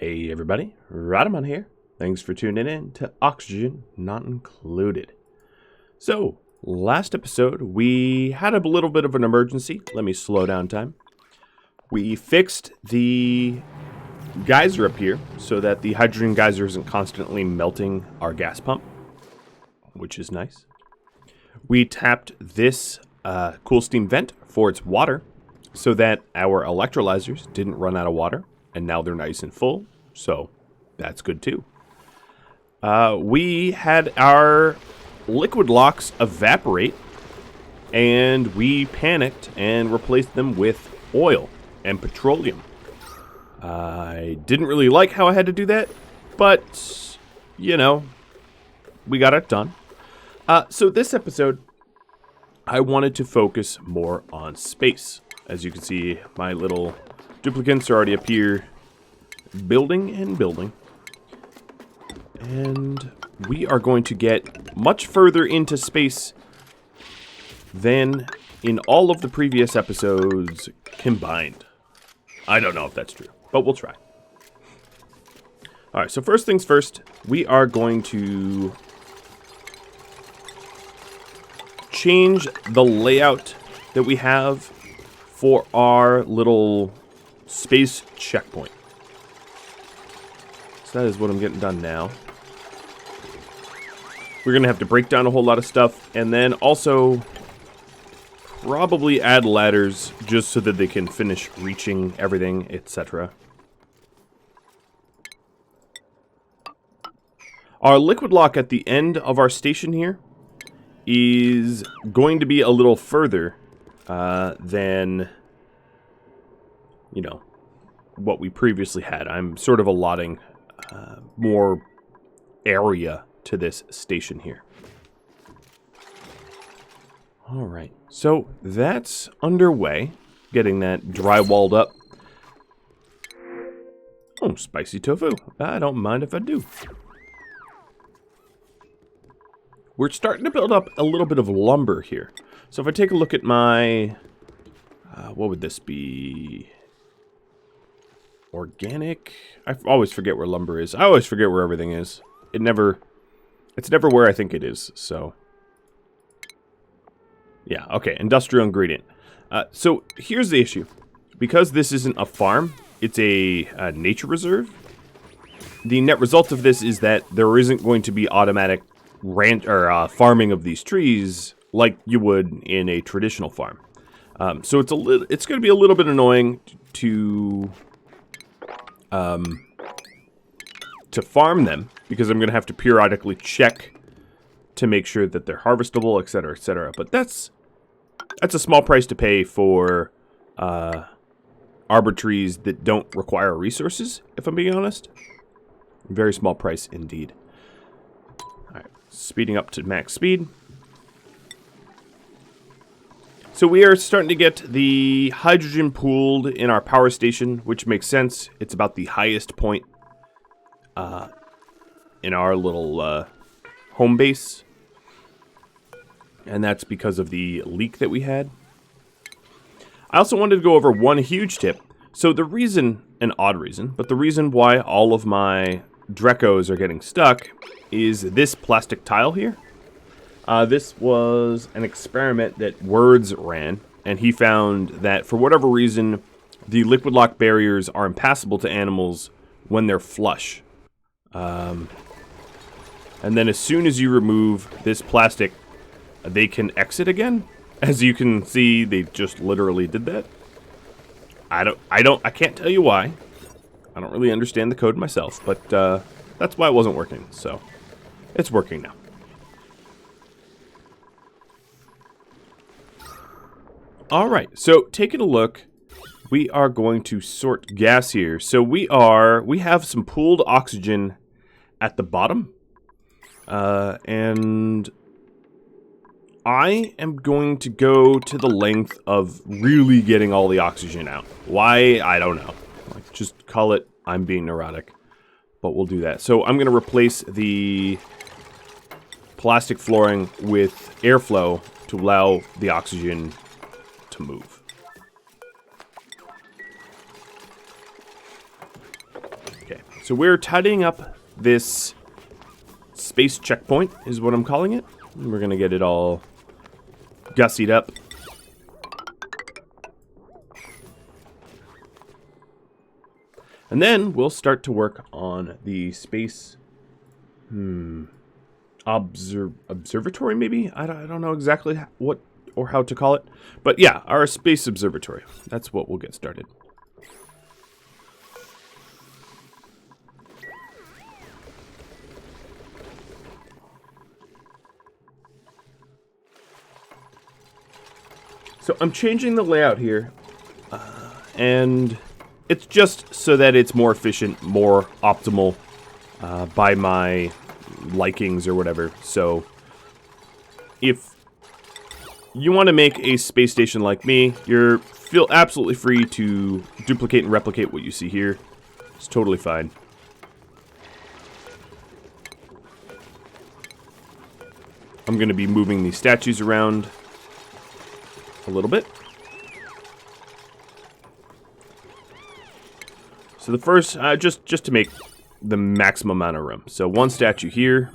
Hey everybody, Radaman here. Thanks for tuning in to Oxygen Not Included. So, last episode we had a little bit of an emergency. Let me slow down time. We fixed the geyser up here so that the hydrogen geyser isn't constantly melting our gas pump, which is nice. We tapped this cool steam vent for its water so that our electrolyzers didn't run out of water, and now they're nice and full, so that's good too. We had our liquid locks evaporate, and we panicked and replaced them with oil and petroleum. I didn't really like how I had to do that, but, you know, we got it done. So this episode, I wanted to focus more on space. As you can see, my little duplicates are already up here, building and building. And we are going to get much further into space than in all of the previous episodes combined. I don't know if that's true, but we'll try. Alright, so first things first, we are going to change the layout that we have for our little space checkpoint. So that is what I'm getting done now. We're going to have to break down a whole lot of stuff, and then also probably add ladders just so that they can finish reaching everything, etc. Our liquid lock at the end of our station here is going to be a little further than, you know, what we previously had. I'm sort of allotting more area to this station here. Alright, so that's underway. Getting that drywalled up. Oh, spicy tofu. I don't mind if I do. We're starting to build up a little bit of lumber here. So if I take a look at my... what would this be? Organic? I always forget where lumber is. I always forget where everything is. It's never where I think it is, so... Yeah, okay, industrial ingredient. So here's the issue. Because this isn't a farm, it's a nature reserve. The net result of this is that there isn't going to be automatic farming of these trees like you would in a traditional farm. So it's going to be a little bit annoying to farm them, because I'm going to have to periodically check to make sure that they're harvestable, etc., etc. But that's a small price to pay for arbor trees that don't require resources, if I'm being honest. Very small price indeed. Alright, speeding up to max speed. So we are starting to get the hydrogen pooled in our power station, which makes sense. It's about the highest point in our little home base. And that's because of the leak that we had. I also wanted to go over one huge tip. So the reason, an odd reason, but the reason why all of my Drecos are getting stuck is this plastic tile here. This was an experiment that Words ran, and he found that for whatever reason, the liquid lock barriers are impassable to animals when they're flush. And then as soon as you remove this plastic, they can exit again. As you can see, they just literally did that. I can't tell you why. I don't really understand the code myself, but that's why it wasn't working. So it's working now. Alright, so taking a look, we are going to sort gas here. So we have some pooled oxygen at the bottom. And I am going to go to the length of really getting all the oxygen out. Why? I don't know. Like, just call it I'm being neurotic. But we'll do that. So I'm going to replace the plastic flooring with airflow to allow the oxygen to move. Okay, so we're tidying up this space checkpoint, is what I'm calling it. We're going to get it all gussied up. And then we'll start to work on the space observatory, maybe? I don't know exactly what or how to call it. But yeah, our space observatory. That's what we'll get started. So I'm changing the layout here, and it's just so that it's more efficient, more optimal by my likings or whatever. So if you want to make a space station like me, you're feel absolutely free to duplicate and replicate what you see here. It's totally fine. I'm going to be moving these statues around a little bit. So the first, just to make the maximum amount of room. So one statue here.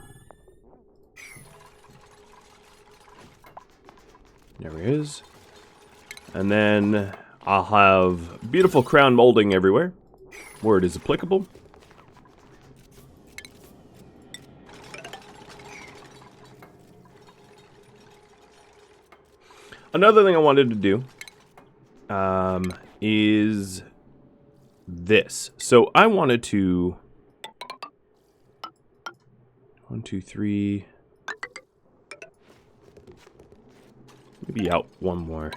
There he is. And then I'll have beautiful crown molding everywhere, where it is applicable. Another thing I wanted to do is this. So I wanted to 1, 2, 3, maybe out one more.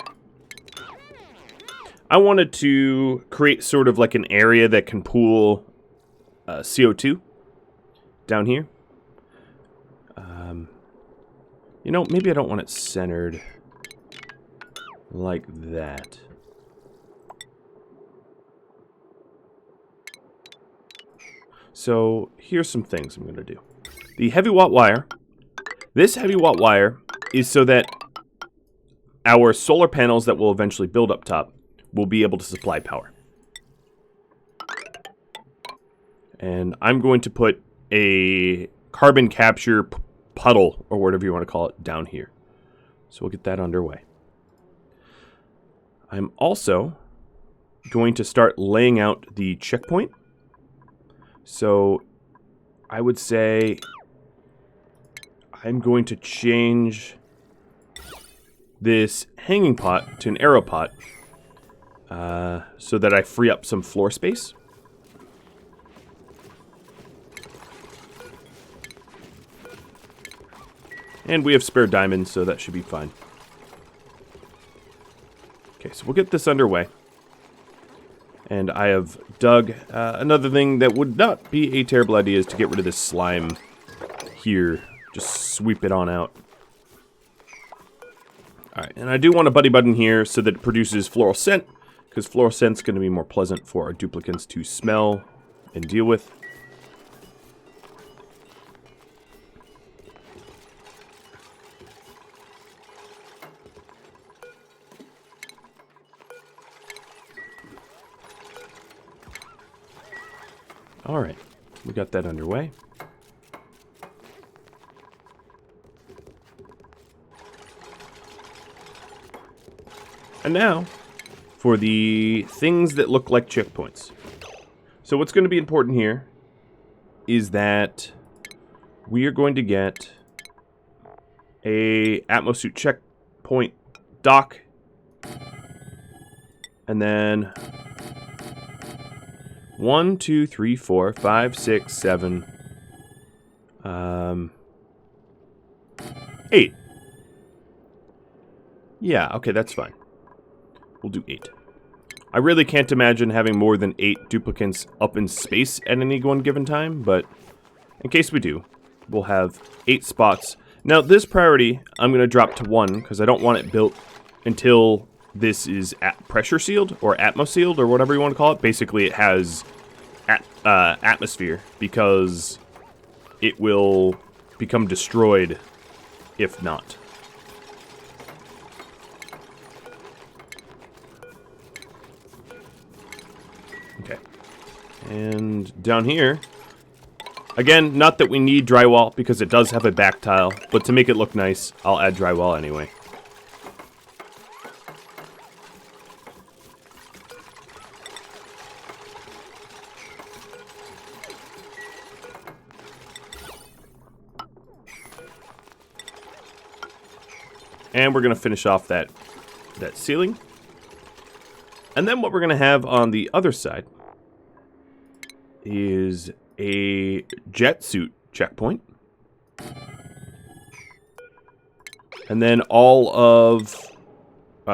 I wanted to create sort of like an area that can pool CO2 down here. You know, maybe I don't want it centered like that. So here's some things I'm going to do. The heavy watt wire. This heavy watt wire is so that our solar panels that will eventually build up top will be able to supply power. And I'm going to put a carbon capture puddle, or whatever you want to call it, down here. So we'll get that underway. I'm also going to start laying out the checkpoint. So I would say I'm going to change this hanging pot to an arrow pot so that I free up some floor space. And we have spare diamonds, so that should be fine. Okay, so we'll get this underway. And I have dug another thing that would not be a terrible idea is to get rid of this slime here. Just sweep it on out. Alright, and I do want a buddy button here so that it produces floral scent, because floral scent's going to be more pleasant for our duplicants to smell and deal with. Alright, we got that underway. And now, for the things that look like checkpoints. So what's going to be important here is that we are going to get a atmosuit checkpoint dock. And then 1, 2, 3, 4, 5, 6, 7, 8. Yeah, okay, that's fine. We'll do 8. I really can't imagine having more than 8 duplicants up in space at any one given time, but in case we do, we'll have 8 spots. Now, this priority, I'm going to drop to 1, because I don't want it built until this is pressure sealed, or atmo sealed, or whatever you want to call it. Basically, it has atmosphere, because it will become destroyed if not. Okay. And down here, again, not that we need drywall because it does have a back tile, but to make it look nice, I'll add drywall anyway. And we're going to finish off that ceiling. And then what we're going to have on the other side is a jet suit checkpoint. And then all of...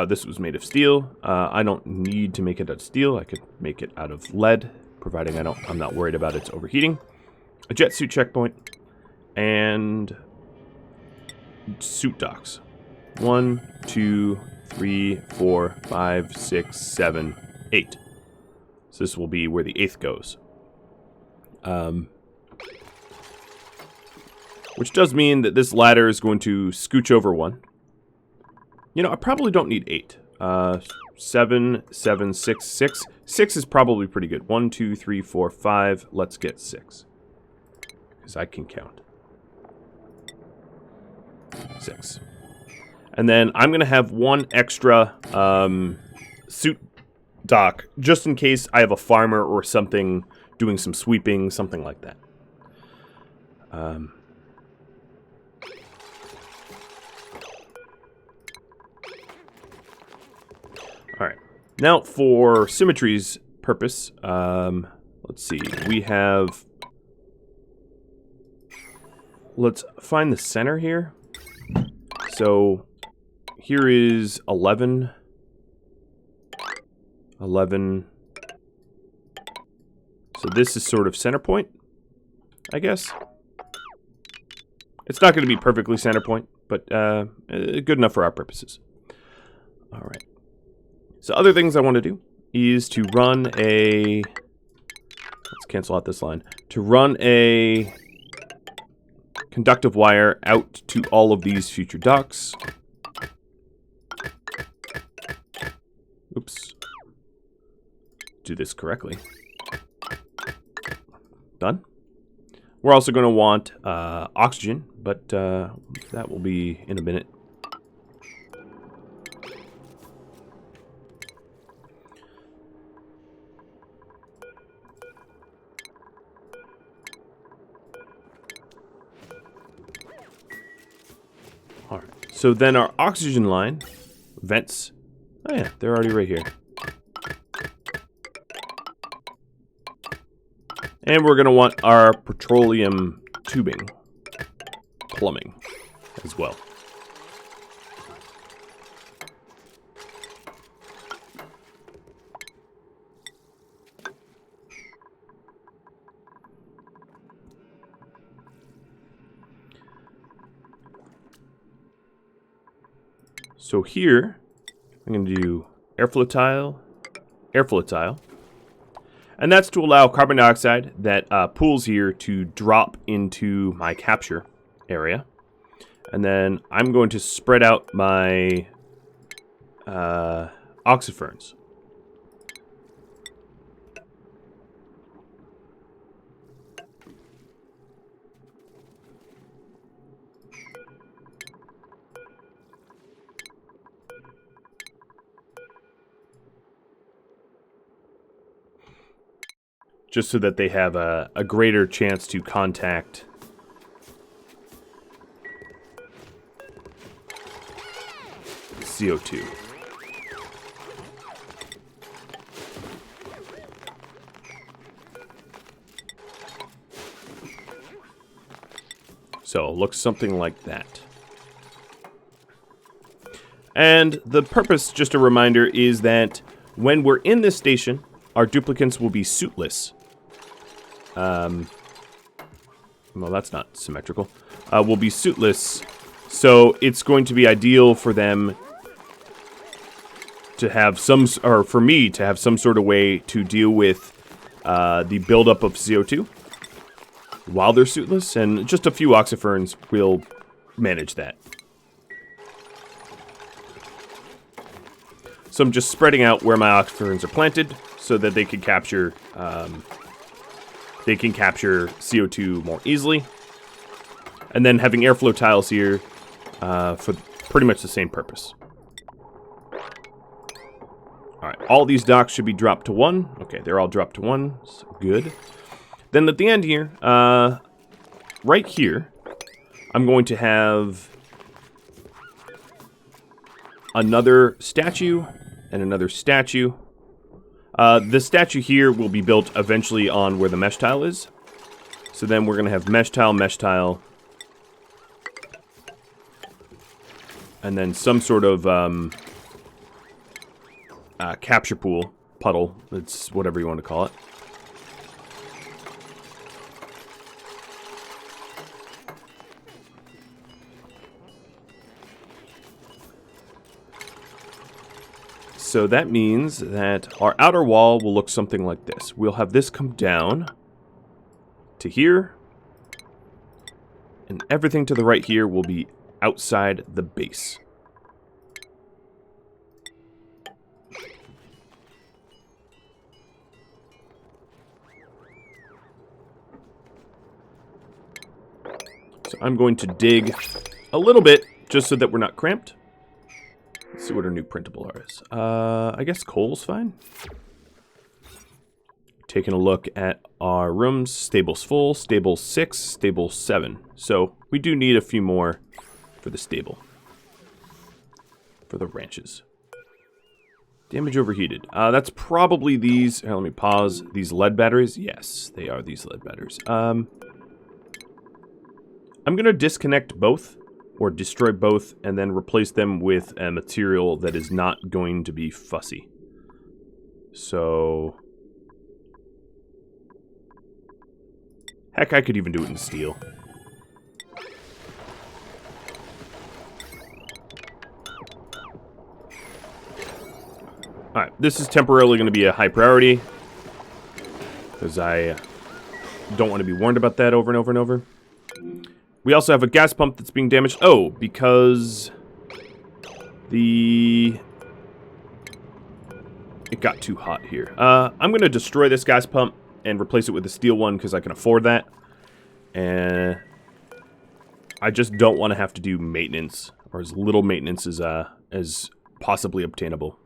this was made of steel. I don't need to make it out of steel. I could make it out of lead, providing I'm not worried about its overheating. A jet suit checkpoint. And suit docks. 1, 2, 3, 4, 5, 6, 7, 8. So this will be where the 8th goes. Which does mean that this ladder is going to scooch over 1. You know, I probably don't need 8. 7, 7, 6, 6. 6 is probably pretty good. 1, 2, 3, 4, 5. Let's get 6. Because I can count. 6. And then I'm going to have 1 extra suit dock, just in case I have a farmer or something doing some sweeping, something like that. Alright. Now, for symmetry's purpose, let's see. We have... Let's find the center here. So... Here is 11. 11. So this is sort of center point, I guess. It's not going to be perfectly center point, but good enough for our purposes. All right. So other things I want to do is to run a... Let's cancel out this line. To run a conductive wire out to all of these future docks. Oops. Do this correctly. Done. We're also going to want oxygen, but that will be in a minute. All right. So then our oxygen line, vents. Oh yeah, they're already right here. And we're going to want our petroleum tubing, plumbing, as well. So here, I'm going to do airflow tile, and that's to allow carbon dioxide that pools here to drop into my capture area. And then I'm going to spread out my oxiferns. Just so that they have a greater chance to contact CO2. So it looks something like that. And the purpose, just a reminder, is that when we're in this station, our duplicants will be suitless. Well, that's not symmetrical. Will be suitless, so it's going to be ideal for them to have some, or for me to have some sort of way to deal with the buildup of CO2 while they're suitless, and just a few oxiferns will manage that. So I'm just spreading out where my oxiferns are planted so that they can capture they can capture CO2 more easily. And then having airflow tiles here for pretty much the same purpose. Alright, all these docks should be dropped to 1. Okay, they're all dropped to 1. So good. Then at the end here, right here, I'm going to have another statue and another statue. The statue here will be built eventually on where the mesh tile is. So then we're going to have mesh tile, and then some sort of capture pool, puddle, it's whatever you want to call it. So that means that our outer wall will look something like this. We'll have this come down to here, and everything to the right here will be outside the base. So I'm going to dig a little bit just so that we're not cramped. Let's see what our new printable is. I guess coal's fine. Taking a look at our rooms. Stable's full. Stable 6. Stable 7. So we do need a few more for the stable. For the ranches. Damage overheated. That's probably these... Here, let me pause. These lead batteries? Yes, they are these lead batteries. I'm going to disconnect both. Or destroy both, and then replace them with a material that is not going to be fussy. So... Heck, I could even do it in steel. Alright, this is temporarily going to be a high priority. Because I don't want to be warned about that over and over and over. We also have a gas pump that's being damaged. Oh, because it got too hot here. I'm going to destroy this gas pump and replace it with a steel one because I can afford that. And I just don't want to have to do maintenance, or as little maintenance as possibly obtainable.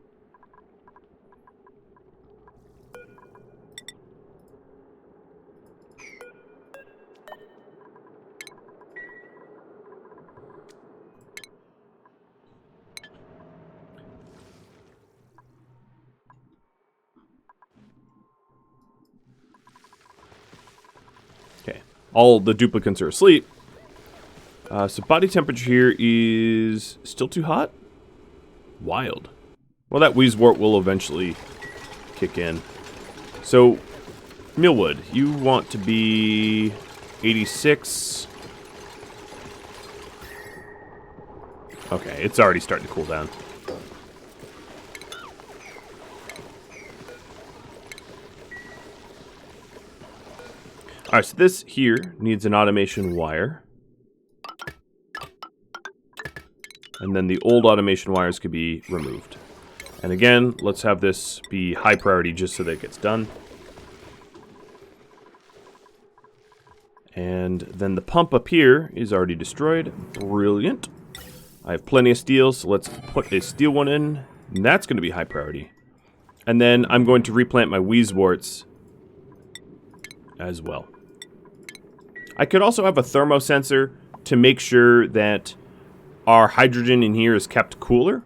All the duplicants are asleep. So body temperature here is still too hot? Wild. Well, that Wheezewort will eventually kick in. So, Millwood, you want to be 86. Okay, it's already starting to cool down. Alright, so this here needs an automation wire. And then the old automation wires could be removed. And again, let's have this be high priority just so that it gets done. And then the pump up here is already destroyed. Brilliant. I have plenty of steel, so let's put a steel one in. And that's going to be high priority. And then I'm going to replant my Wheezeworts as well. I could also have a thermosensor to make sure that our hydrogen in here is kept cooler.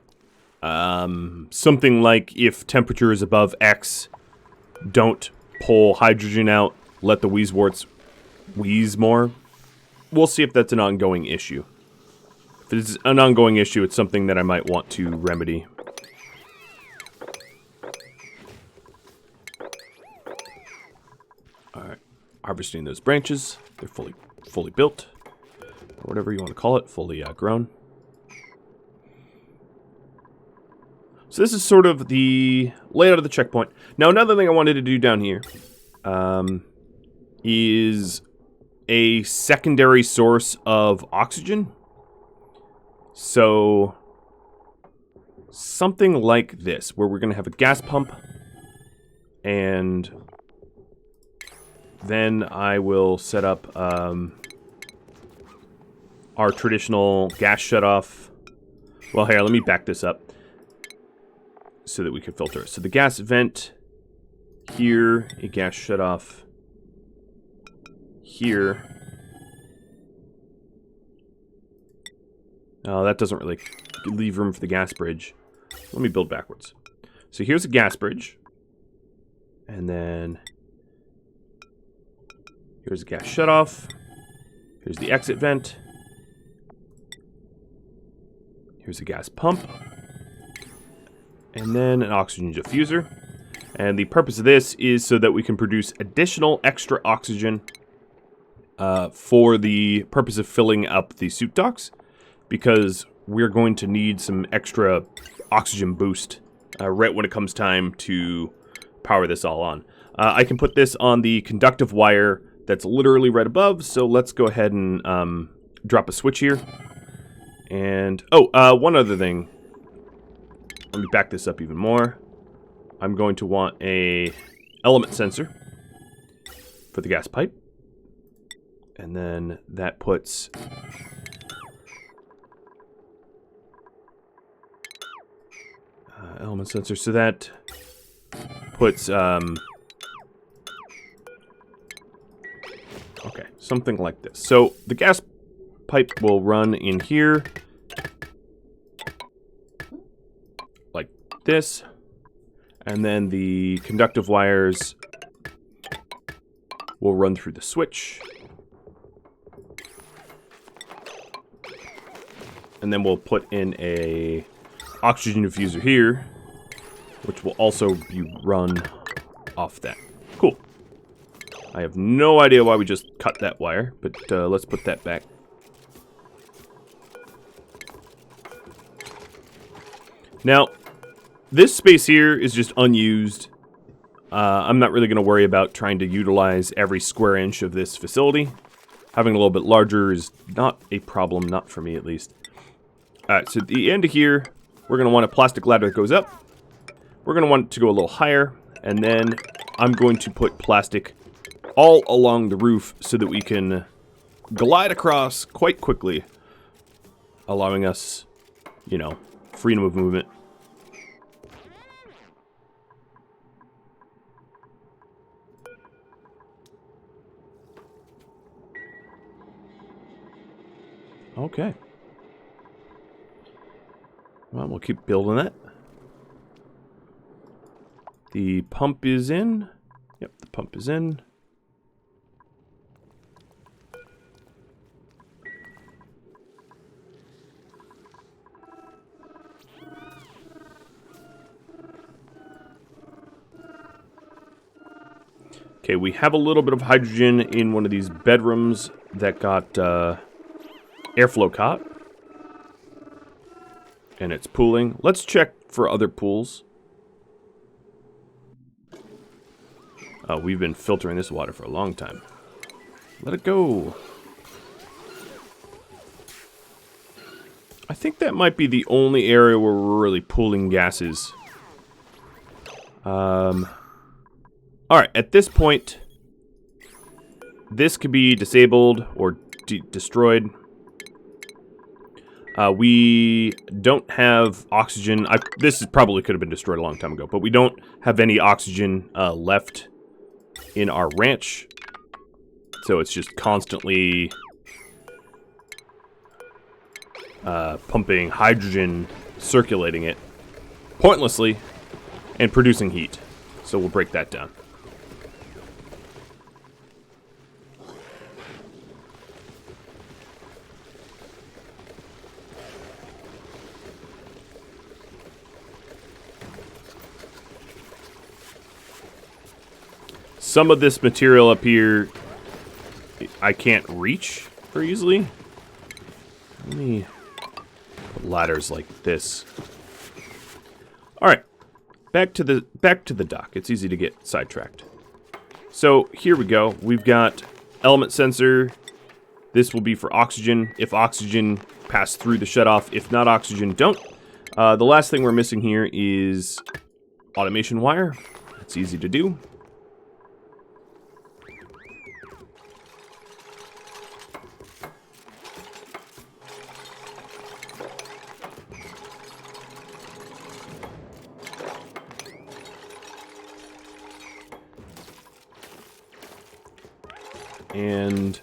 Something like if temperature is above X, don't pull hydrogen out, let the Wheezeworts wheeze more. We'll see if that's an ongoing issue. If it's an ongoing issue, it's something that I might want to remedy. Alright, harvesting those branches. They're fully built, or whatever you want to call it, fully grown. So this is sort of the layout of the checkpoint. Now another thing I wanted to do down here is a secondary source of oxygen. So something like this, where we're going to have a gas pump and then I will set up our traditional gas shutoff. Well, here, let me back this up so that we can filter it. So the gas vent here, a gas shutoff here. Oh, that doesn't really leave room for the gas bridge. Let me build backwards. So here's a gas bridge. And then here's a gas shutoff. Here's the exit vent. Here's a gas pump. And then an oxygen diffuser. And the purpose of this is so that we can produce additional extra oxygen for the purpose of filling up the suit docks. Because we're going to need some extra oxygen boost right when it comes time to power this all on. I can put this on the conductive wire that's literally right above, so let's go ahead and drop a switch here. And, one other thing. Let me back this up even more. I'm going to want a element sensor for the gas pipe. And then that puts element sensor, so that puts okay, something like this. So the gas pipe will run in here like this, and then the conductive wires will run through the switch, and then we'll put in a oxygen diffuser here, which will also be run off that. Cool. I have no idea why we just cut that wire, but let's put that back. Now, this space here is just unused. I'm not really going to worry about trying to utilize every square inch of this facility. Having a little bit larger is not a problem, not for me at least. Alright, so at the end of here, we're going to want a plastic ladder that goes up. We're going to want it to go a little higher. And then I'm going to put plastic all along the roof so that we can glide across quite quickly, allowing us, you know, freedom of movement. Okay. Well, we'll keep building that. The pump is in. Yep, the pump is in. Okay, we have a little bit of hydrogen in one of these bedrooms that got airflow caught. And it's pooling. Let's check for other pools. We've been filtering this water for a long time. Let it go. I think that might be the only area where we're really pooling gases. Alright, at this point, this could be disabled or destroyed. We don't have oxygen. This probably could have been destroyed a long time ago, but we don't have any oxygen left in our ranch. So it's just constantly pumping hydrogen, circulating it pointlessly, and producing heat. So we'll break that down. Some of this material up here, I can't reach very easily. Let me put ladders like this. All right, back to the dock. It's easy to get sidetracked. So here we go. We've got element sensor. This will be for oxygen. If oxygen pass through the shutoff, if not oxygen, don't. The last thing we're missing here is automation wire. That's easy to do. And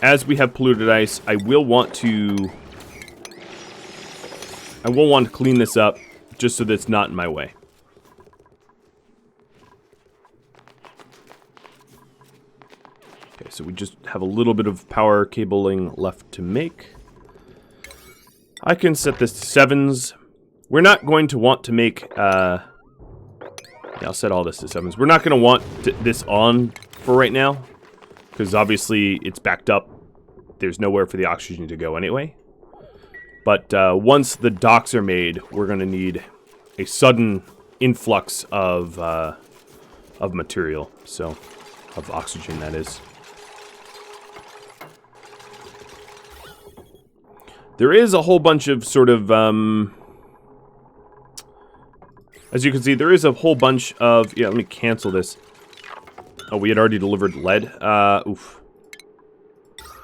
as we have polluted ice, I will want to clean this up just so that it's not in my way. Okay, so we just have a little bit of power cabling left to make. I can set this to 7s. We're not going to want to make, yeah, I'll set all this to 7s. We're not going to want this on for right now, because obviously it's backed up. There's nowhere for the oxygen to go anyway. But once the docks are made, we're going to need a sudden influx of material, so of oxygen, that is. There is a whole bunch of sort of, as you can see, there is a whole bunch of, yeah, let me cancel this. Oh, we had already delivered lead. Oof.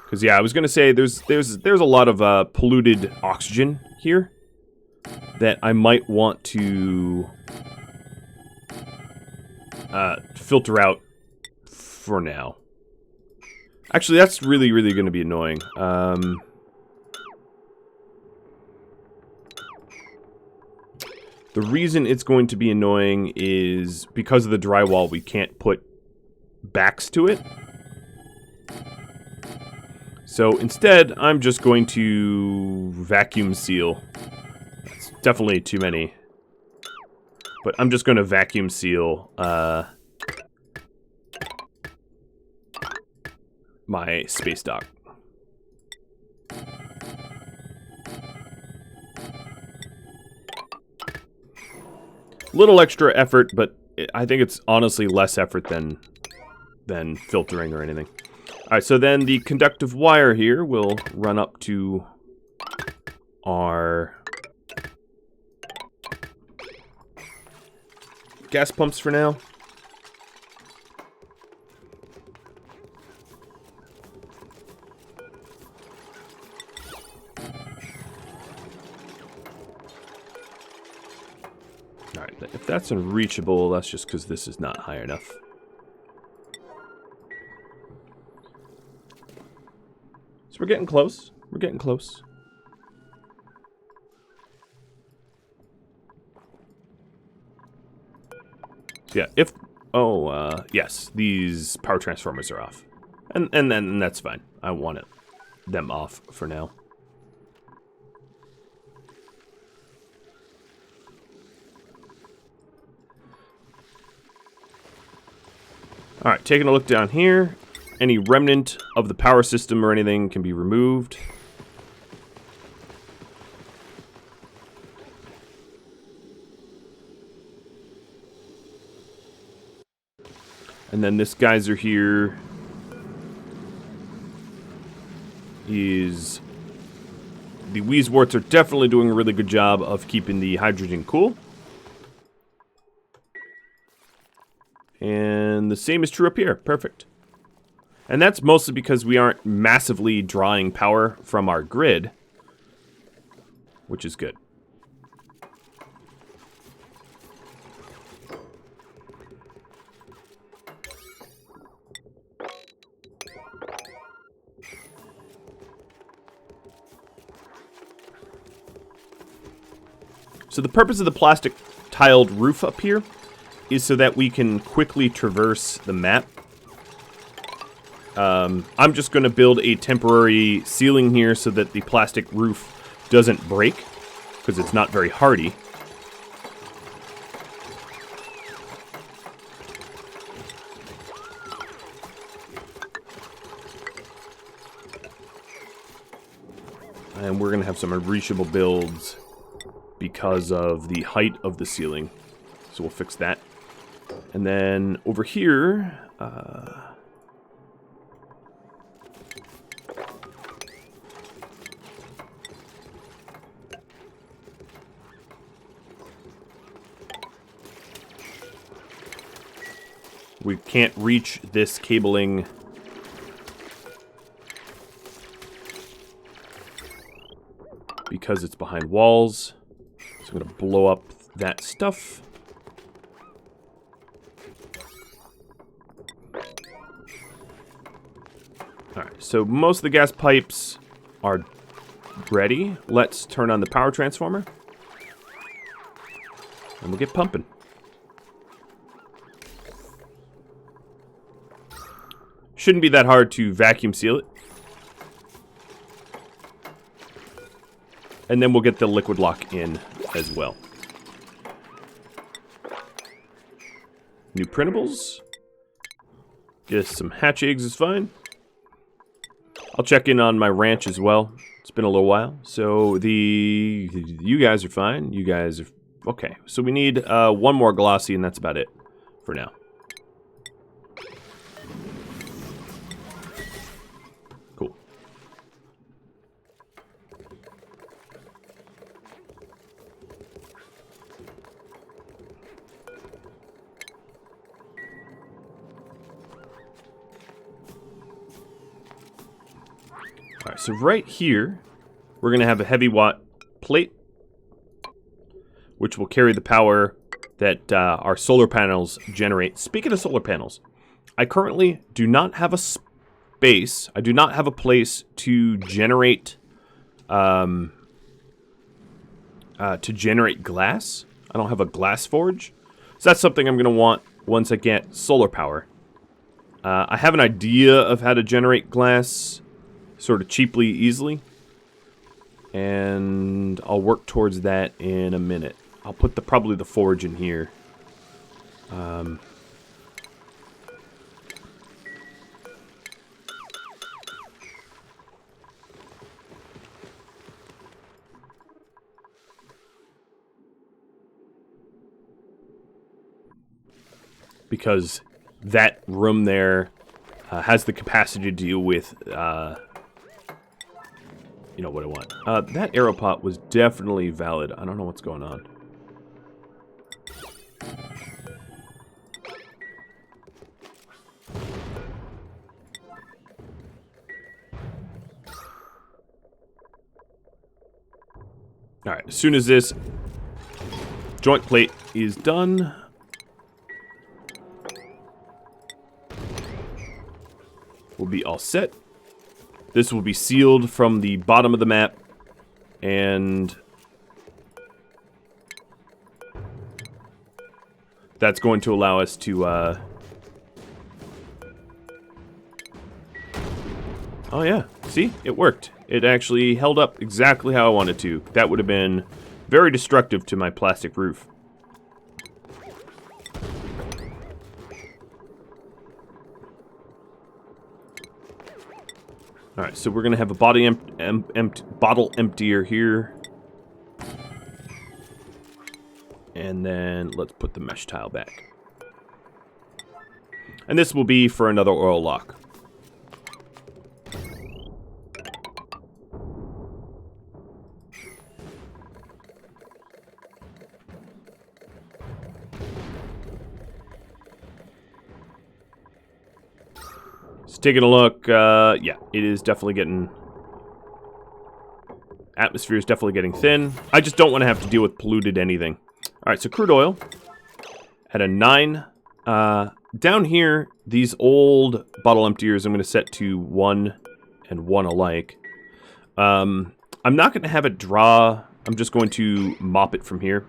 Because, yeah, I was going to say there's a lot of polluted oxygen here that I might want to filter out for now. Actually, that's really, really going to be annoying. The reason it's going to be annoying is because of the drywall, we can't put backs to it. So instead, I'm just going to vacuum seal. It's definitely too many. But I'm just going to vacuum seal my space dock. Little extra effort, but I think it's honestly less effort than filtering or anything. Alright, so then the conductive wire here will run up to our gas pumps for now. Alright, if that's unreachable, that's just because this is not high enough. So we're getting close. We're getting close. So yeah, if... Oh, yes, these power transformers are off. And then that's fine. I want them off for now. Alright, taking a look down here. Any remnant of the power system or anything can be removed. And then this geyser here is... The Wheezeworts are definitely doing a really good job of keeping the hydrogen cool. And the same is true up here. Perfect. And that's mostly because we aren't massively drawing power from our grid, which is good. So the purpose of the plastic tiled roof up here is so that we can quickly traverse the map. I'm just going to build a temporary ceiling here so that the plastic roof doesn't break, because it's not very hardy. And we're going to have some unreachable builds because of the height of the ceiling. So we'll fix that. And then over here... we can't reach this cabling because it's behind walls. So I'm going to blow up that stuff. Alright, so most of the gas pipes are ready. Let's turn on the power transformer. And we'll get pumping. Shouldn't be that hard to vacuum seal it. And then we'll get the liquid lock in as well. New printables. Guess some hatch eggs is fine. I'll check in on my ranch as well. It's been a little while. So you guys are fine. You guys are okay. So we need one more glossy, and that's about it for now. Cool. Alright, so right here, we're going to have a heavy watt plate, which will carry the power that our solar panels generate. Speaking of solar panels, I currently do not have a space, I do not have a place to generate, glass. I don't have a glass forge. So that's something I'm going to want once I get solar power. I have an idea of how to generate glass sort of cheaply, easily. And I'll work towards that in a minute. I'll put probably the forge in here. Because that room there has the capacity to deal with, you know what I want. That arrow pot was definitely valid. I don't know what's going on. Alright, as soon as this joint plate is done, we'll be all set. This will be sealed from the bottom of the map, and that's going to allow us to, oh yeah, see? It worked. It actually held up exactly how I wanted to. That would have been very destructive to my plastic roof. Alright, so we're going to have a bottle emptier here. And then let's put the mesh tile back. And this will be for another oil lock. Taking a look, yeah, it is definitely getting... Atmosphere is definitely getting thin. I just don't want to have to deal with polluted anything. Alright, so crude oil at a 9. Down here, these old bottle emptiers I'm going to set to 1 and 1 alike. I'm not going to have it draw. I'm just going to mop it from here.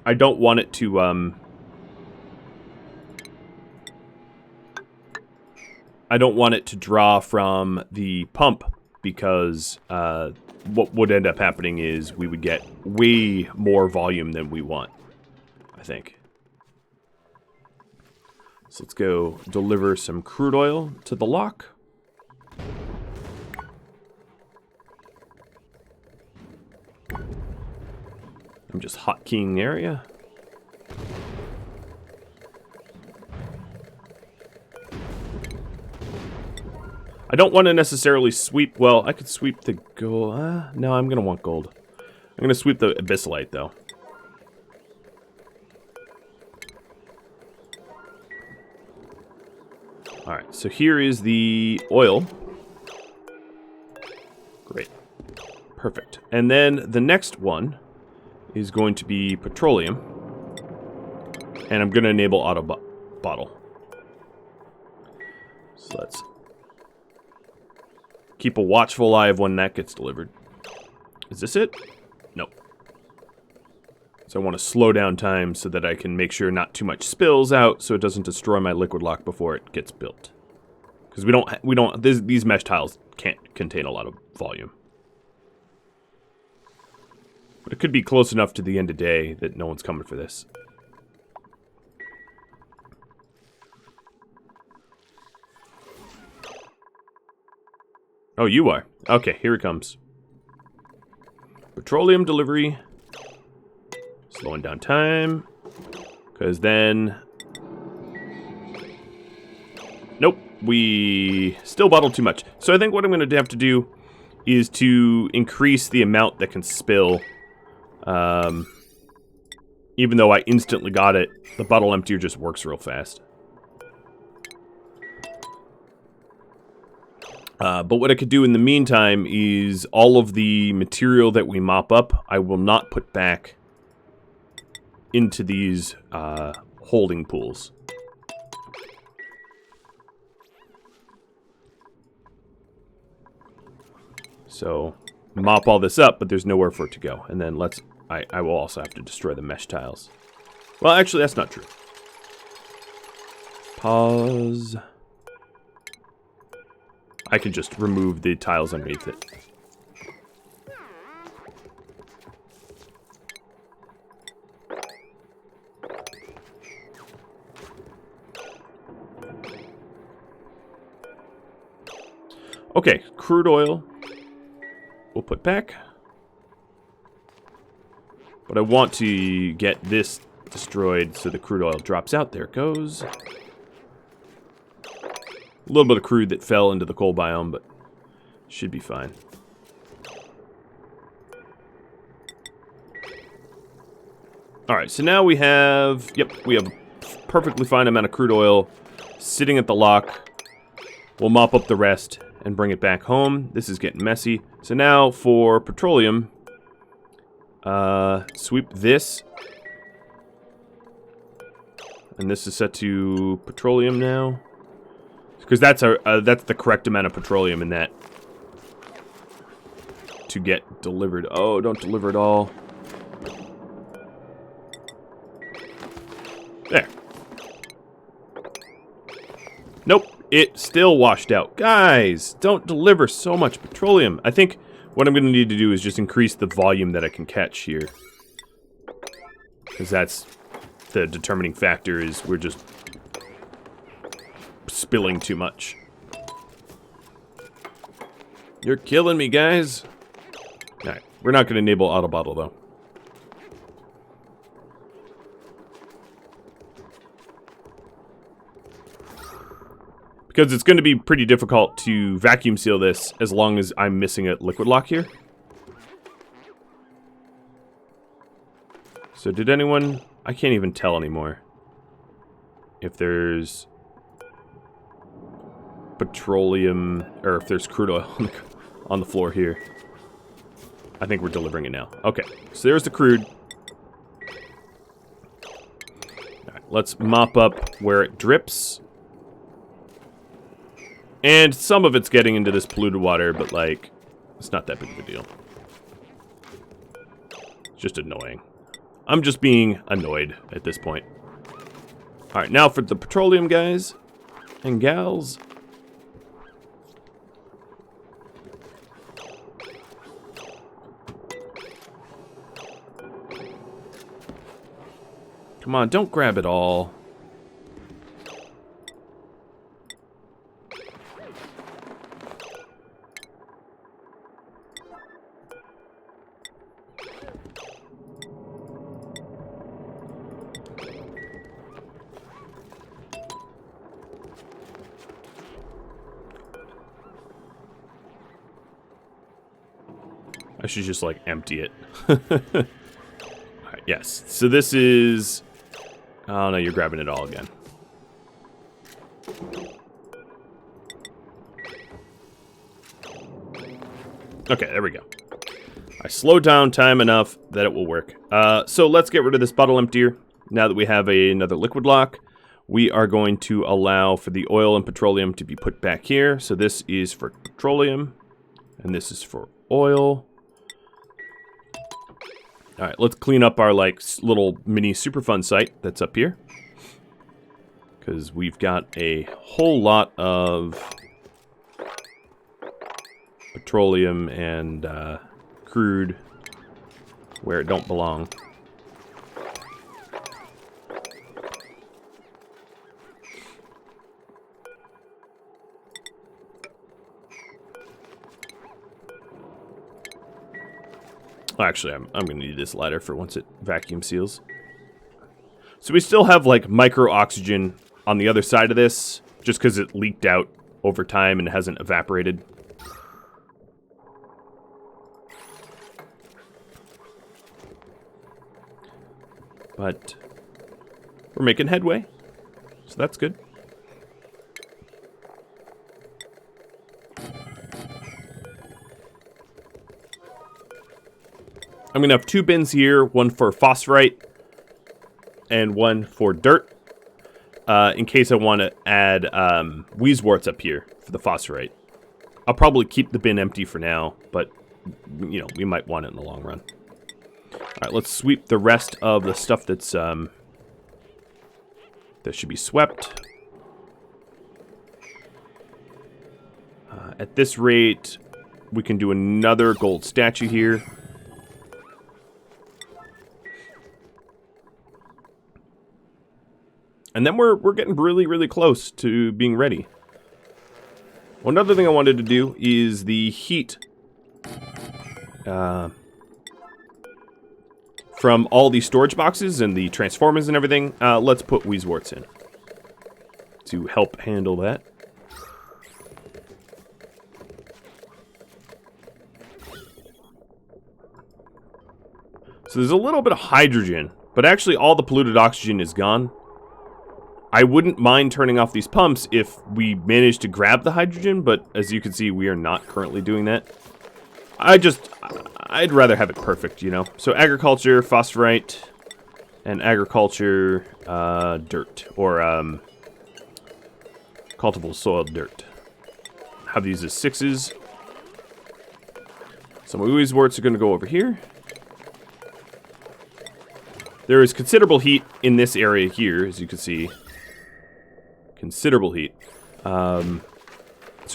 I don't want it to... I don't want it to draw from the pump because what would end up happening is we would get way more volume than we want, I think. So let's go deliver some crude oil to the lock. I'm just hotkeying the area. I don't want to necessarily sweep... Well, I could sweep the gold... no, I'm going to want gold. I'm going to sweep the abyssalite, though. Alright, so here is the oil. Great. Perfect. And then the next one is going to be petroleum. And I'm going to enable auto bottle. So let's... keep a watchful eye of when that gets delivered. Is this it? Nope. So I want to slow down time so that I can make sure not too much spills out so it doesn't destroy my liquid lock before it gets built. Because these mesh tiles can't contain a lot of volume. But it could be close enough to the end of day that no one's coming for this. Oh, you are. Okay, here it comes. Petroleum delivery. Slowing down time. Because then... Nope. We still bottled too much. So I think what I'm going to have to do is to increase the amount that can spill. Even though I instantly got it, the bottle emptier just works real fast. But what I could do in the meantime is all of the material that we mop up, I will not put back into these holding pools. So, mop all this up, but there's nowhere for it to go. And then I will also have to destroy the mesh tiles. Well, actually, that's not true. Pause. I can just remove the tiles underneath it. Okay, crude oil we'll put back. But I want to get this destroyed so the crude oil drops out. There it goes. A little bit of crude that fell into the coal biome, but should be fine. Alright, so now we have a perfectly fine amount of crude oil sitting at the lock. We'll mop up the rest and bring it back home. This is getting messy. So now for petroleum, sweep this. And this is set to petroleum now. Because that's the correct amount of petroleum in that to get delivered. Oh, don't deliver it all. There. Nope, it still washed out. Guys, don't deliver so much petroleum. I think what I'm going to need to do is just increase the volume that I can catch here. Because that's the determining factor, is we're just spilling too much. You're killing me, guys. Alright, we're not going to enable auto bottle, though. Because it's going to be pretty difficult to vacuum seal this as long as I'm missing a liquid lock here. So did anyone... I can't even tell anymore if there's petroleum, or if there's crude oil on the floor here. I think we're delivering it now. Okay, so there's the crude. Alright, let's mop up where it drips. And some of it's getting into this polluted water, but, like, it's not that big of a deal. It's just annoying. I'm just being annoyed at this point. Alright, now for the petroleum, guys and gals. Come on, don't grab it all. I should just, like, empty it. Alright, yes. So this is... Oh, no, you're grabbing it all again. Okay, there we go. I slowed down time enough that it will work. So let's get rid of this bottle emptier. Now that we have another liquid lock, we are going to allow for the oil and petroleum to be put back here. So this is for petroleum. And this is for oil. All right, let's clean up our like little mini Superfund site that's up here. Because we've got a whole lot of petroleum and crude where it don't belong. Actually, I'm going to need this ladder for once it vacuum seals. So we still have like micro oxygen on the other side of this, just because it leaked out over time and hasn't evaporated. But we're making headway, so that's good. I'm going to have 2 bins here, one for phosphorite and one for dirt, in case I want to add Weezeworts up here for the phosphorite. I'll probably keep the bin empty for now, but, you know, we might want it in the long run. Alright, let's sweep the rest of the stuff that's, that should be swept. At this rate, we can do another gold statue here. And then we're getting really, really close to being ready. One other thing I wanted to do is the heat from all these storage boxes and the transformers and everything. Let's put Weezeworts in to help handle that. So there's a little bit of hydrogen, but actually all the polluted oxygen is gone. I wouldn't mind turning off these pumps if we managed to grab the hydrogen, but as you can see, we are not currently doing that. I'd rather have it perfect, you know? So agriculture, phosphorite, and agriculture, dirt, or, cultivable soil dirt. Have these as 6s. Some Weezeworts are going to go over here. There is considerable heat in this area here, as you can see. Considerable heat. So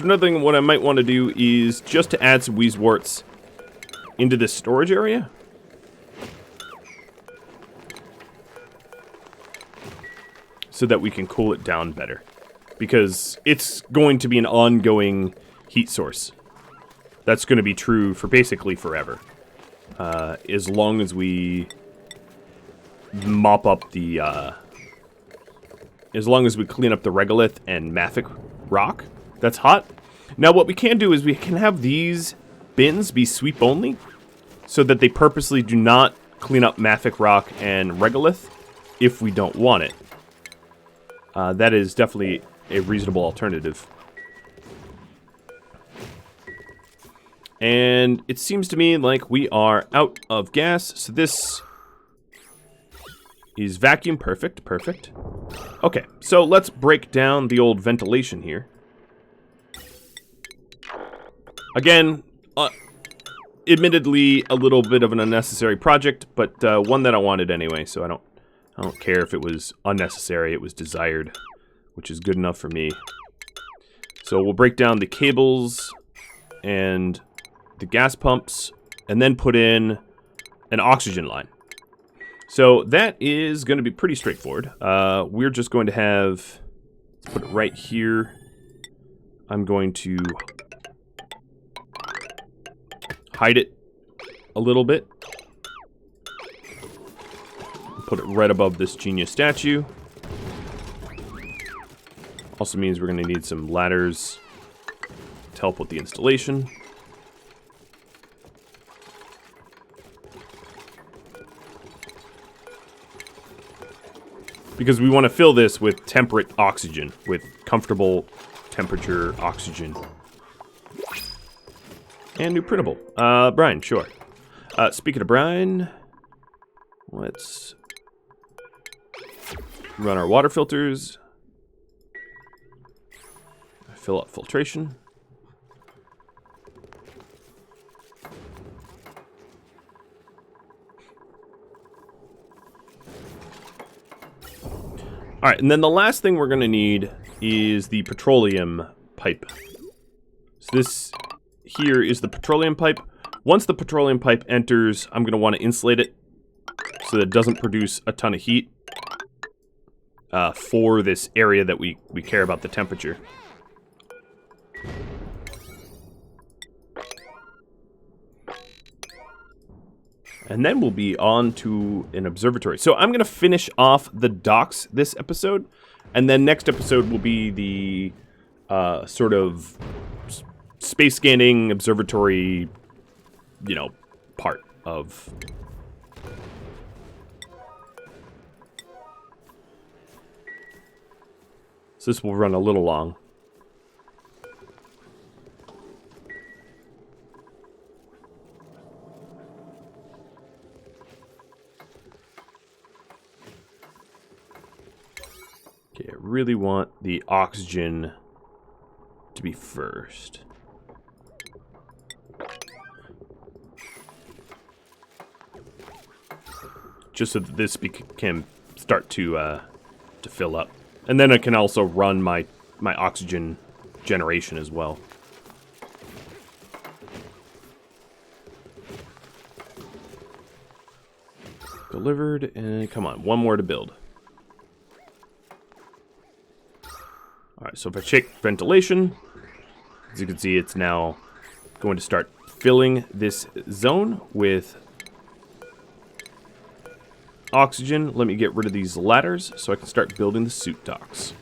another thing, what I might want to do is just to add some Weezeworts into this storage area. So that we can cool it down better. Because it's going to be an ongoing heat source. That's going to be true for basically forever. As long as we mop up the, as long as we clean up the regolith and mafic rock that's hot. Now what we can do is we can have these bins be sweep only, so that they purposely do not clean up mafic rock and regolith if we don't want it. That is definitely a reasonable alternative. And it seems to me like we are out of gas, so this is vacuum. Perfect, perfect. Okay, so let's break down the old ventilation here. Again, admittedly a little bit of an unnecessary project, but one that I wanted anyway, so I don't care if it was unnecessary, it was desired, which is good enough for me. So we'll break down the cables and the gas pumps, and then put in an oxygen line. So that is going to be pretty straightforward. We're just going to have, let's put it right here. I'm going to hide it a little bit. Put it right above this genius statue. Also means we're going to need some ladders to help with the installation. Because we want to fill this with temperate oxygen, with comfortable temperature oxygen. And new printable. Brian, sure. Speaking of Brian, let's run our water filters. Fill up filtration. All right, and then the last thing we're going to need is the petroleum pipe. So this here is the petroleum pipe. Once the petroleum pipe enters, I'm going to want to insulate it so that it doesn't produce a ton of heat for this area that we care about the temperature. And then we'll be on to an observatory. So I'm going to finish off the docks this episode. And then next episode will be the sort of space scanning observatory, you know, part of... So this will run a little long. Okay, I really want the oxygen to be first. Just so that this can start to fill up. And then I can also run my oxygen generation as well. Delivered, and come on, one more to build. Alright, so if I check ventilation, as you can see, it's now going to start filling this zone with oxygen. Let me get rid of these ladders so I can start building the suit docks.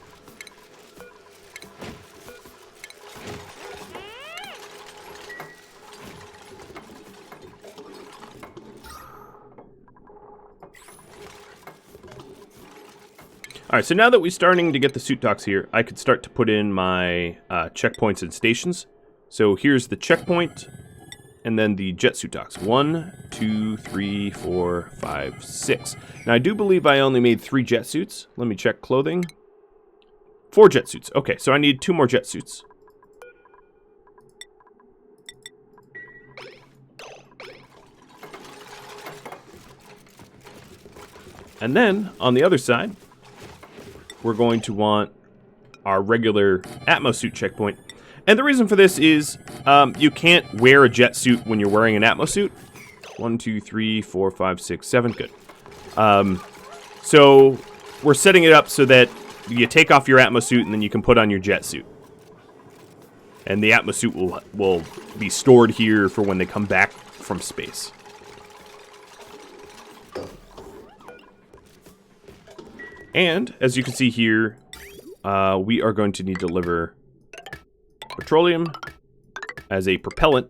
Alright, so now that we're starting to get the suit docks here, I could start to put in my checkpoints and stations. So here's the checkpoint, and then the jet suit docks. 1, 2, 3, 4, 5, 6. Now I do believe I only made 3 jet suits. Let me check clothing. 4 jet suits. Okay, so I need 2 more jet suits. And then, on the other side, we're going to want our regular Atmos suit checkpoint. And the reason for this is you can't wear a jet suit when you're wearing an Atmos suit. 1, 2, 3, 4, 5, 6, 7. Good. So we're setting it up so that you take off your Atmos suit and then you can put on your jet suit. And the Atmos suit will be stored here for when they come back from space. And, as you can see here, we are going to need to deliver petroleum as a propellant.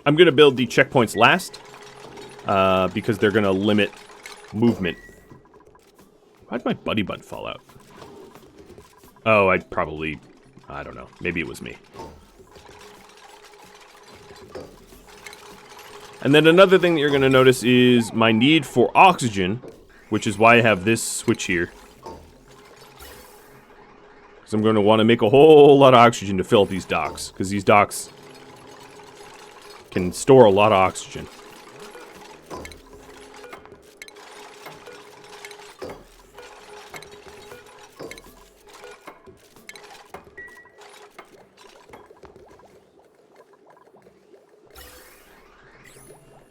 I'm going to build the checkpoints last, because they're going to limit movement. Why'd my buddy bud fall out? Oh, I don't know. Maybe it was me. And then another thing that you're going to notice is my need for oxygen, which is why I have this switch here. Because I'm going to want to make a whole lot of oxygen to fill up these docks, because these docks can store a lot of oxygen.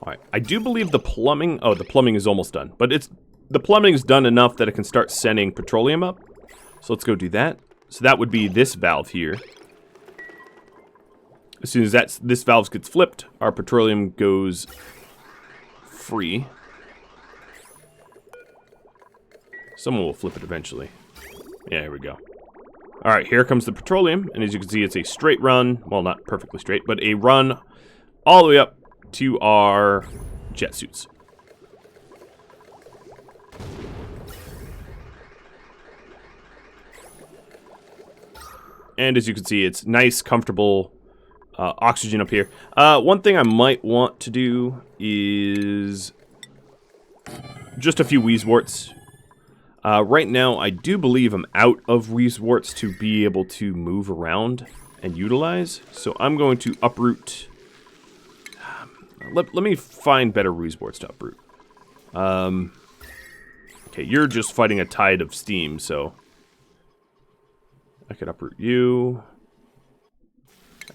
Alright, I do believe the plumbing... Oh, the plumbing is almost done. But the plumbing is done enough that it can start sending petroleum up. So let's go do that. So that would be this valve here. As soon as this valve gets flipped, our petroleum goes free. Someone will flip it eventually. Yeah, here we go. Alright, here comes the petroleum. And as you can see, it's a straight run. Well, not perfectly straight, but a run all the way up to our jet suits. And as you can see, it's nice, comfortable oxygen up here. One thing I might want to do is just a few Wheezeworts. Right now, I do believe I'm out of Wheezeworts to be able to move around and utilize. So I'm going to uproot... Let me find better ruse boards to uproot. Okay, you're just fighting a tide of steam, so I could uproot you.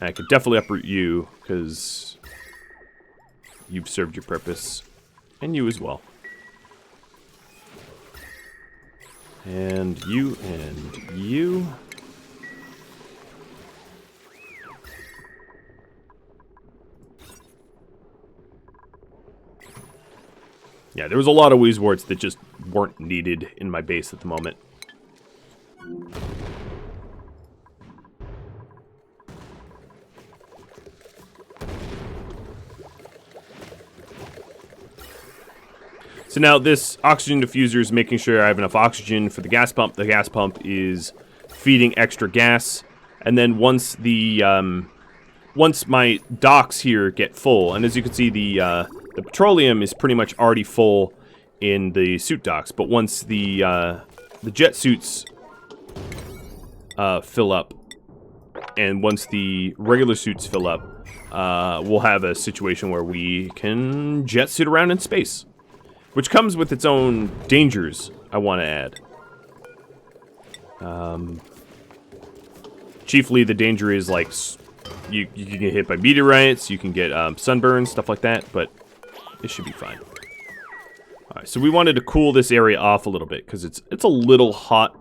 I could definitely uproot you, because you've served your purpose. And you as well. And you, and you. Yeah, there was a lot of wheeze warts that just weren't needed in my base at the moment. So now this oxygen diffuser is making sure I have enough oxygen for the gas pump. The gas pump is feeding extra gas. And then once the once my docks here get full, and as you can see, the petroleum is pretty much already full in the suit docks. But once the jet suits fill up, and once the regular suits fill up, we'll have a situation where we can jet suit around in space. Which comes with its own dangers, I want to add. Chiefly, the danger is, like, you can get hit by meteorites, you can get sunburns, stuff like that, but it should be fine. Alright, so we wanted to cool this area off a little bit, because it's a little hot.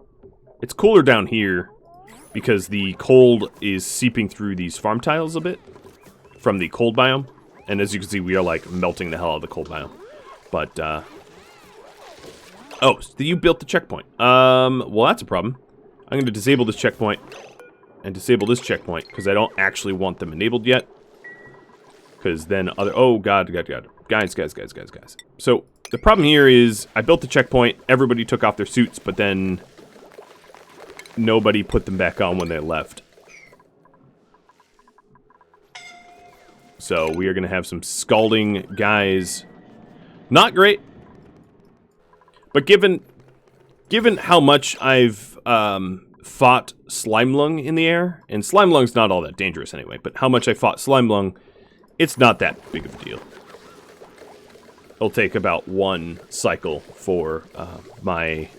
It's cooler down here, because the cold is seeping through these farm tiles a bit, from the cold biome. And as you can see, we are, like, melting the hell out of the cold biome. But, oh, so you built the checkpoint. Well, that's a problem. I'm going to disable this checkpoint and disable this checkpoint because I don't actually want them enabled yet. Because then oh, God. Guys. So, the problem here is I built the checkpoint, everybody took off their suits, but then nobody put them back on when they left. So, we are going to have some scalding guys. Not great, but given how much I've fought Slime Lung in the air, and Slime Lung's not all that dangerous anyway, but how much I fought Slime Lung, it's not that big of a deal. It'll take about one cycle for my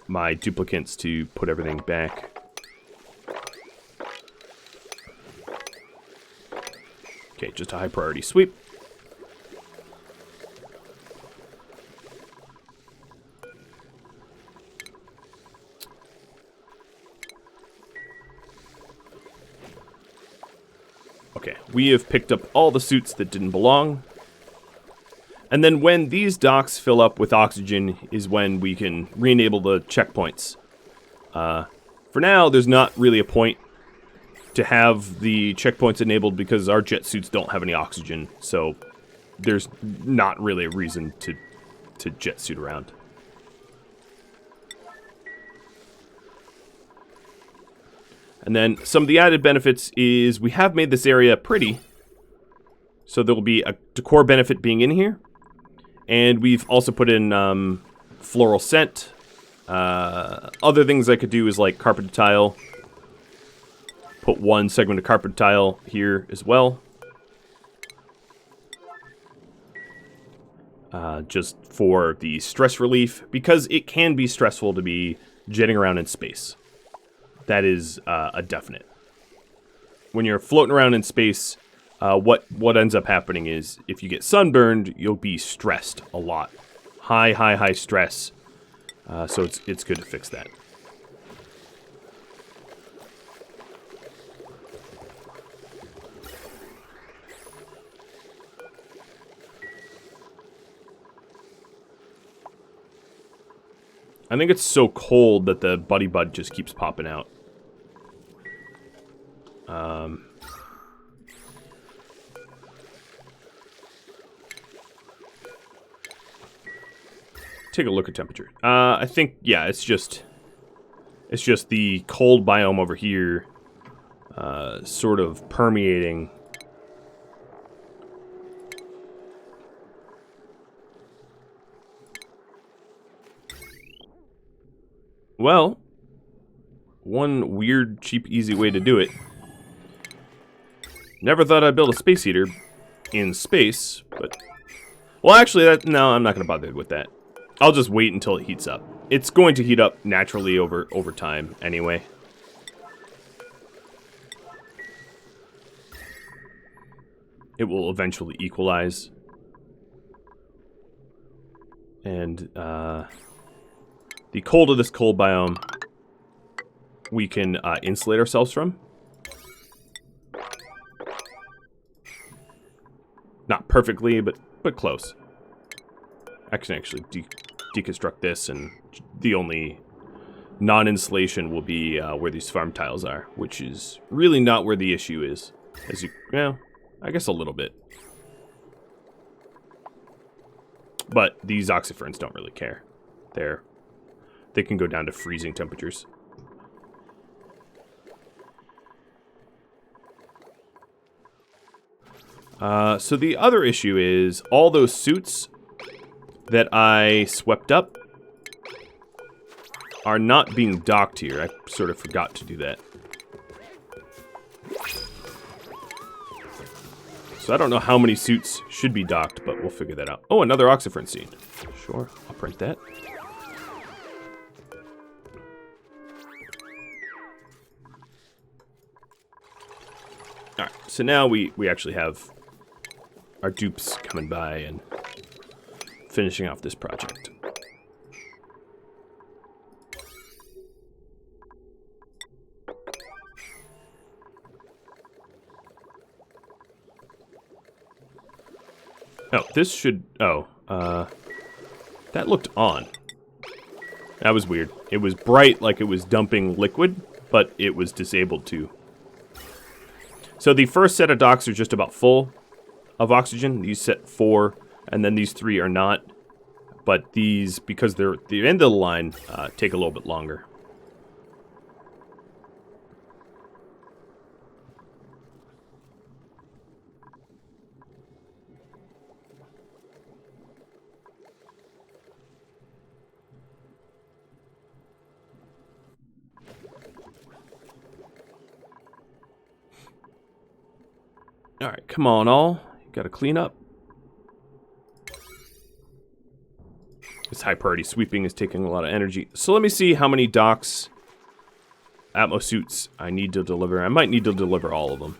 duplicants to put everything back. Okay, just a high priority sweep. Okay, we have picked up all the suits that didn't belong. And then when these docks fill up with oxygen is when we can re-enable the checkpoints. For now, there's not really a point to have the checkpoints enabled because our jet suits don't have any oxygen. So there's not really a reason to jet suit around. And then some of the added benefits is we have made this area pretty. So there will be a decor benefit being in here. And we've also put in floral scent. Other things I could do is like carpet tile. Put one segment of carpet tile here as well. Just for the stress relief. Because it can be stressful to be jetting around in space. That is a definite. When you're floating around in space, what ends up happening is if you get sunburned, you'll be stressed a lot. High stress. So it's good to fix that. I think it's so cold that the Buddy Bud just keeps popping out. Take a look at temperature. I think, yeah, it's just the cold biome over here, sort of permeating. Well, one weird, cheap, easy way to do it. Never thought I'd build a space heater, in space, but... Well, actually, no, I'm not going to bother with that. I'll just wait until it heats up. It's going to heat up naturally over time anyway. It will eventually equalize. And the cold of this cold biome, we can insulate ourselves from. Not perfectly, but close. I can actually deconstruct this, and the only non-insulation will be where these farm tiles are, which is really not where the issue is. As you, well, I guess a little bit. But these oxyferns don't really care. They can go down to freezing temperatures. So the other issue is all those suits that I swept up are not being docked here. I sort of forgot to do that. So I don't know how many suits should be docked, but we'll figure that out. Oh, another oxyfern seed. Sure, I'll print that. Alright, so now we actually have our dupes coming by and finishing off this project. Oh, this should... Oh, that looked on. That was weird. It was bright like it was dumping liquid, but it was disabled too. So the first set of docks are just about full of oxygen. These set 4, and then these 3 are not. But these, because they're at the end of the line, take a little bit longer. Alright, come on all. You gotta clean up. This high priority sweeping is taking a lot of energy. So let me see how many docks, Atmos suits I need to deliver. I might need to deliver all of them.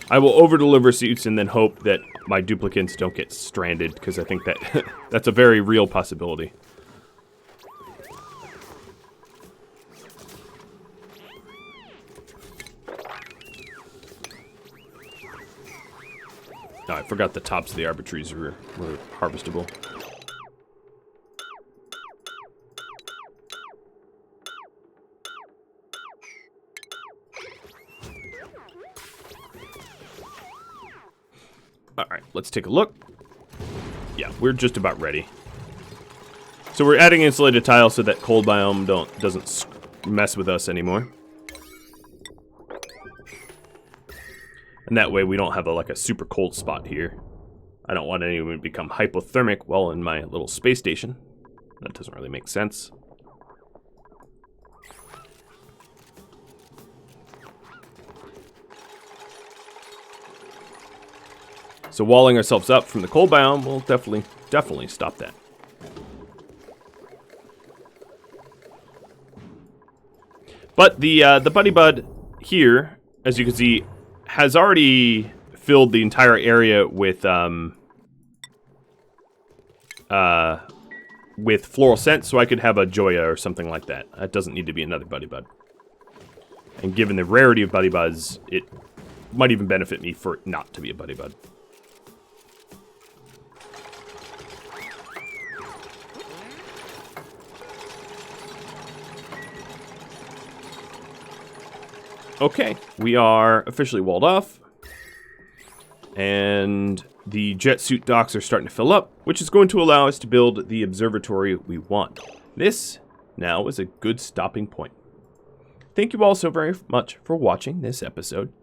I will over-deliver suits and then hope that my duplicates don't get stranded, because I think that that's a very real possibility. Oh, I forgot the tops of the arbitries were harvestable. Alright, let's take a look. Yeah, we're just about ready. So we're adding insulated tiles so that cold biome doesn't mess with us anymore. And that way we don't have like a super cold spot here. I don't want anyone to become hypothermic while in my little space station. That doesn't really make sense. So walling ourselves up from the cold biome will definitely stop that. But the Buddy Bud here, as you can see, has already filled the entire area with floral scent, so I could have a Joya or something like that. That doesn't need to be another Buddy Bud. And given the rarity of Buddy Buds, it might even benefit me for it not to be a Buddy Bud. Okay, we are officially walled off, and the jet suit docks are starting to fill up, which is going to allow us to build the observatory we want. This now is a good stopping point. Thank you all so very much for watching this episode.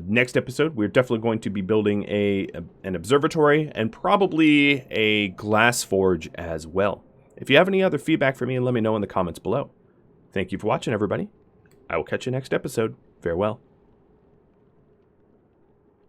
Next episode, we're definitely going to be building an observatory and probably a glass forge as well. If you have any other feedback for me, let me know in the comments below. Thank you for watching, everybody. I will catch you next episode. Farewell.